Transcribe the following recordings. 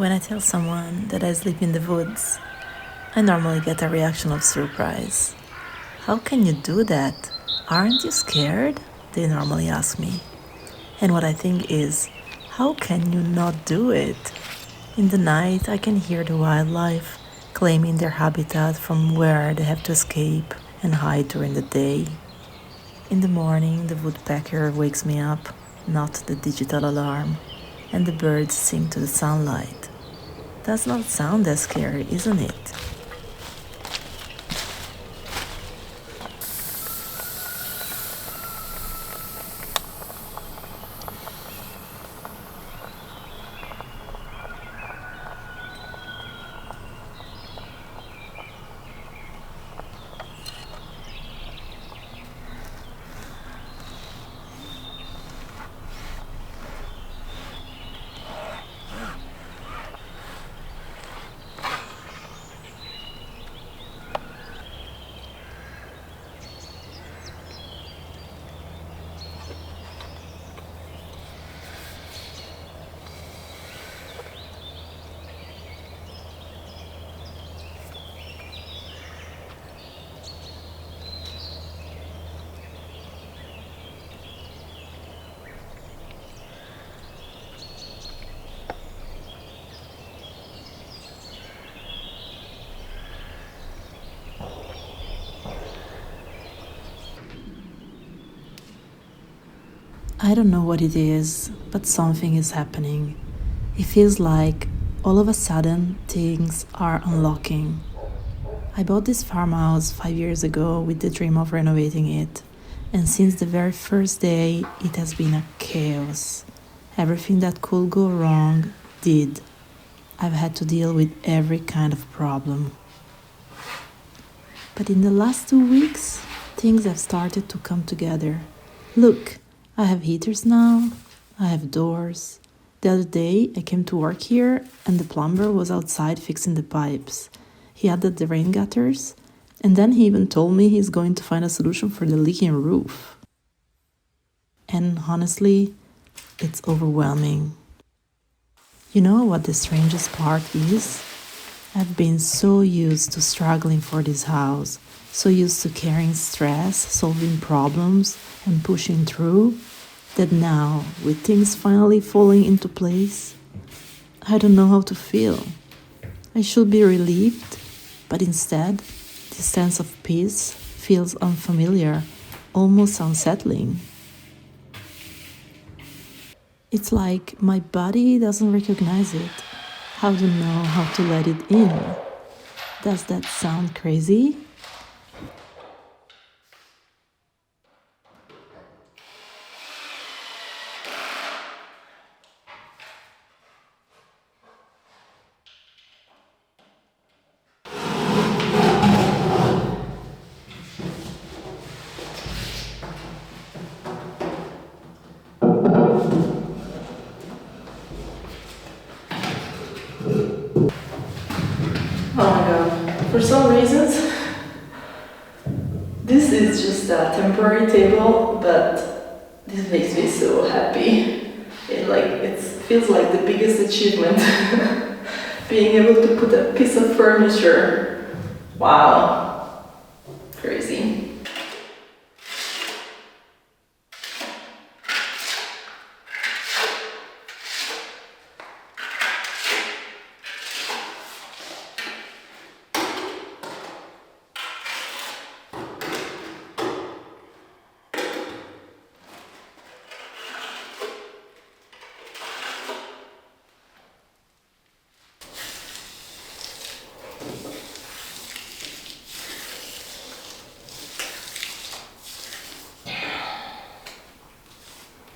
When I tell someone that I sleep in the woods, I normally get a reaction of surprise. How can you do that? Aren't you scared? They normally ask me. And what I think is, how can you not do it? In the night, I can hear the wildlife claiming their habitat from where they have to escape and hide during the day. In the morning, the woodpecker wakes me up, not the digital alarm, and the birds sing to the sunlight. Does not sound as scary, isn't it? I don't know what it is, but something is happening. It feels like all of a sudden things are unlocking. I bought this farmhouse 5 years ago with the dream of renovating it, and since the very first day, it has been a chaos. Everything that could go wrong did. I've had to deal with every kind of problem. But in the last 2 weeks, things have started to come together. Look, I have heaters now, I have doors. The other day, I came to work here and the plumber was outside fixing the pipes. He added the rain gutters, and then he even told me he's going to find a solution for the leaking roof. And honestly, it's overwhelming. You know what the strangest part is? I've been so used to struggling for this house, so used to carrying stress, solving problems, and pushing through, that now, with things finally falling into place, I don't know how to feel. I should be relieved, but instead, this sense of peace feels unfamiliar, almost unsettling. It's like my body doesn't recognize it. How to know how to let it in? Does that sound crazy? Oh my god. For some reasons, this is just a temporary table, but this makes me so happy. It feels like the biggest achievement. Being able to put a piece of furniture. Wow. Crazy.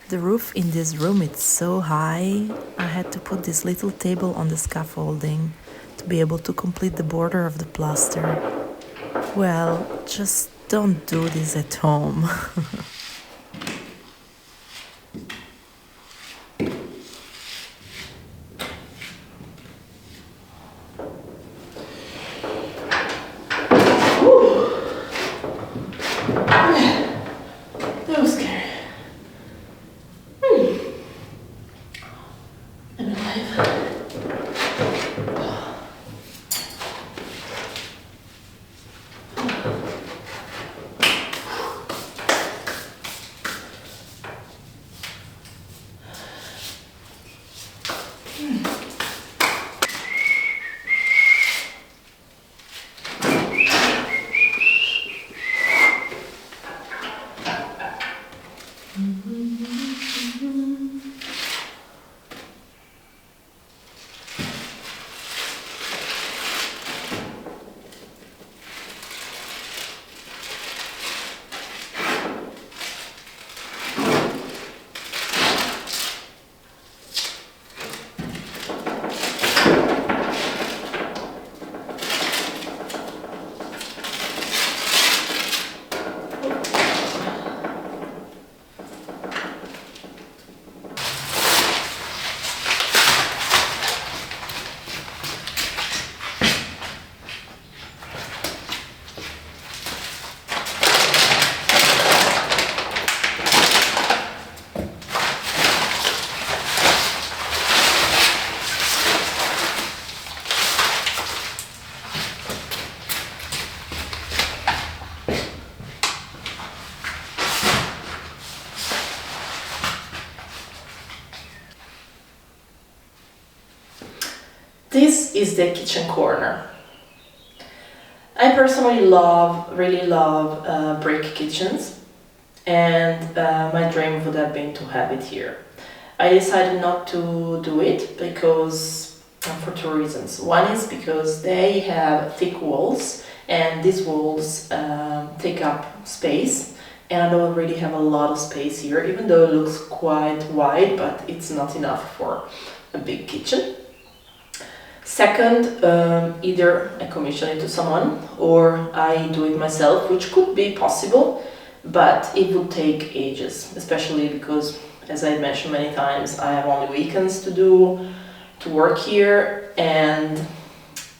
The roof in this room is so high, I had to put this little table on the scaffolding to be able to complete the border of the plaster. Well, just don't do this at home. That was scary. I'm alive. This is the kitchen corner. I personally really love brick kitchens, and my dream would have been to have it here. I decided not to do it because for two reasons. One is because they have thick walls, and these walls take up space, and I don't really have a lot of space here, even though it looks quite wide, but it's not enough for a big kitchen. Second, either I commission it to someone or I do it myself, which could be possible, but it would take ages, especially because, as I mentioned many times, I have only weekends to work here, and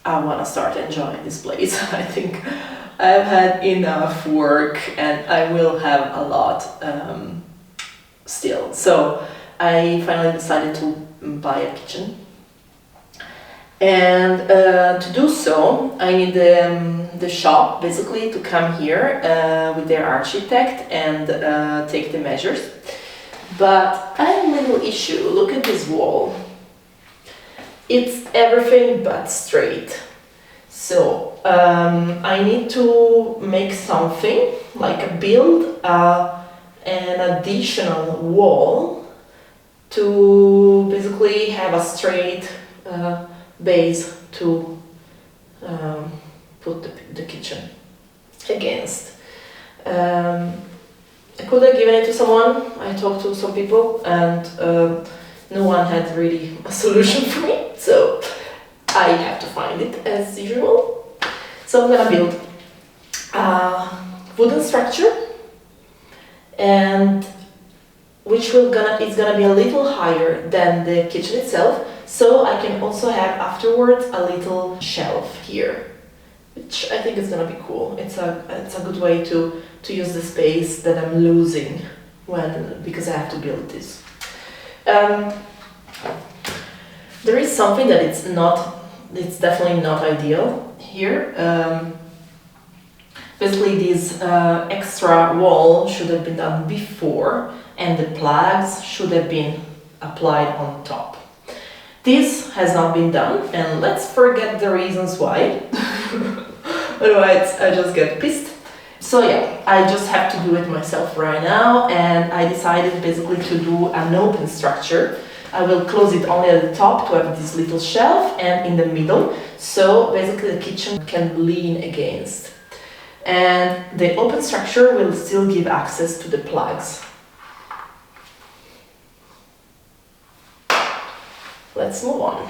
I want to start enjoying this place. I think I've had enough work and I will have a lot still. So I finally decided to buy a kitchen. And to do so, I need the shop basically to come here with their architect and take the measures. But I have a little issue. Look at this wall. It's everything but straight. So I need to make something, like build an additional wall to basically have a straight base to put the kitchen against. I could have given it to someone. I talked to some people and no one had really a solution for me, so I have to find it as usual. So I'm gonna build a wooden structure, and which is gonna be a little higher than the kitchen itself, so I can also have afterwards a little shelf here, which I think is gonna be cool. It's a good way to use the space that I'm losing because I have to build this. There is something that it's definitely not ideal here. Basically, this extra wall should have been done before, and the plugs should have been applied on top. This has not been done, and let's forget the reasons why. Otherwise, I just get pissed. So yeah, I just have to do it myself right now, and I decided basically to do an open structure. I will close it only at the top to have this little shelf, and in the middle, so basically the kitchen can lean against. And the open structure will still give access to the plugs. Let's move on.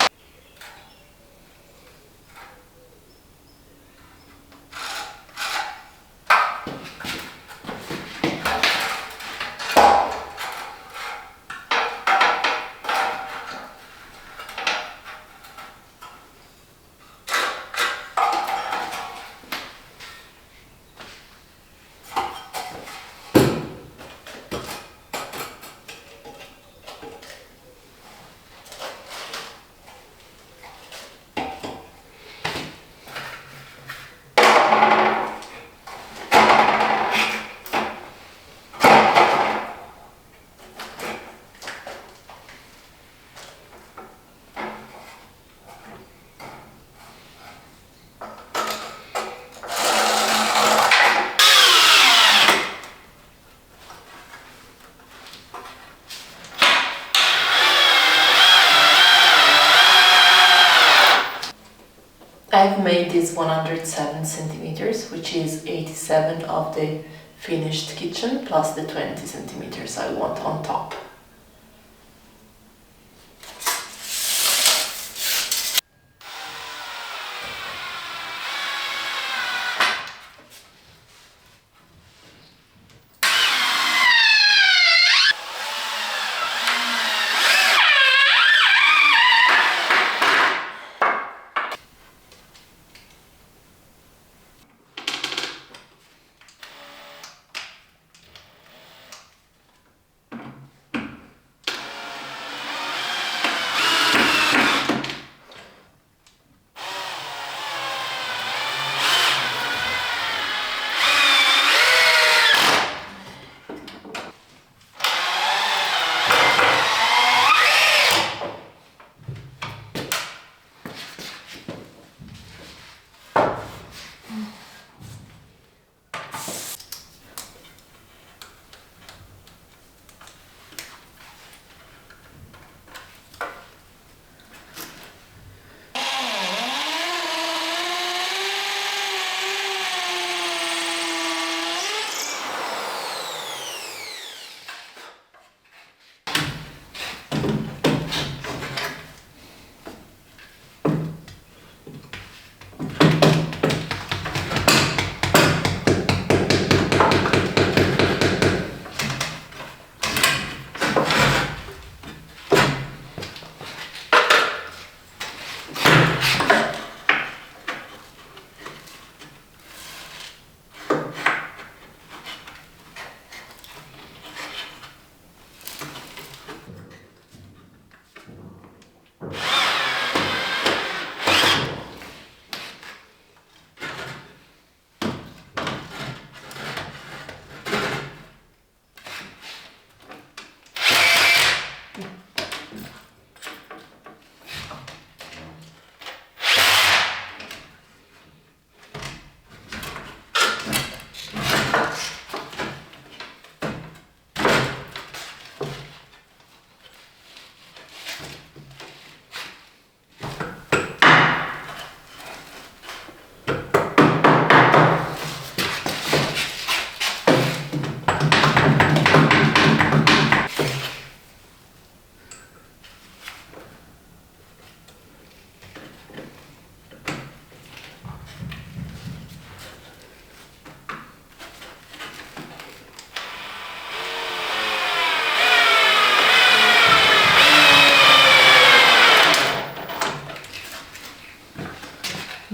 I've made this 107 centimeters, which is 87 of the finished kitchen plus the 20 centimeters I want on top.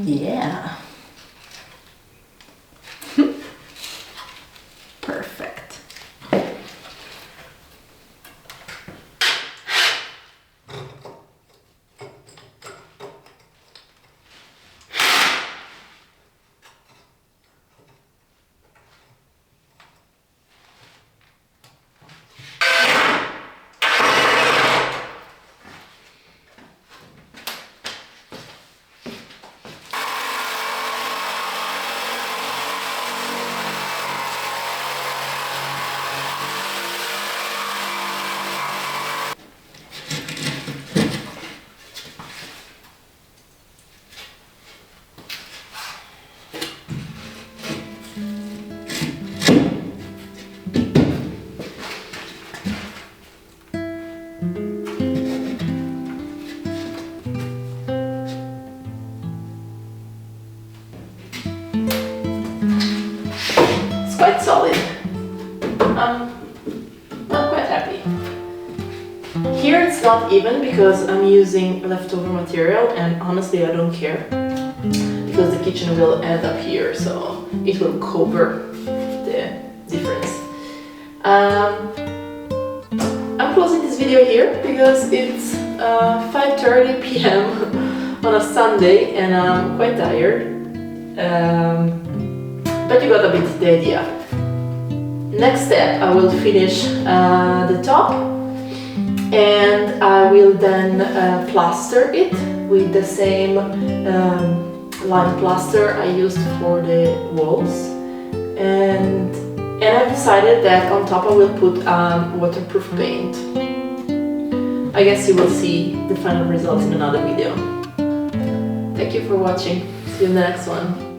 Yeah. Perfect. It's quite solid. I'm quite happy. Here it's not even because I'm using leftover material, and honestly I don't care because the kitchen will end up here, so it will cover the difference. I'm closing this video here because it's 5:30 p.m. on a Sunday and I'm quite tired. But you got a bit the idea. Next step, I will finish the top, and I will then plaster it with the same lime plaster I used for the walls, and I've decided that on top I will put waterproof paint. I guess you will see the final results in another video. Thank you for watching. See you in the next one.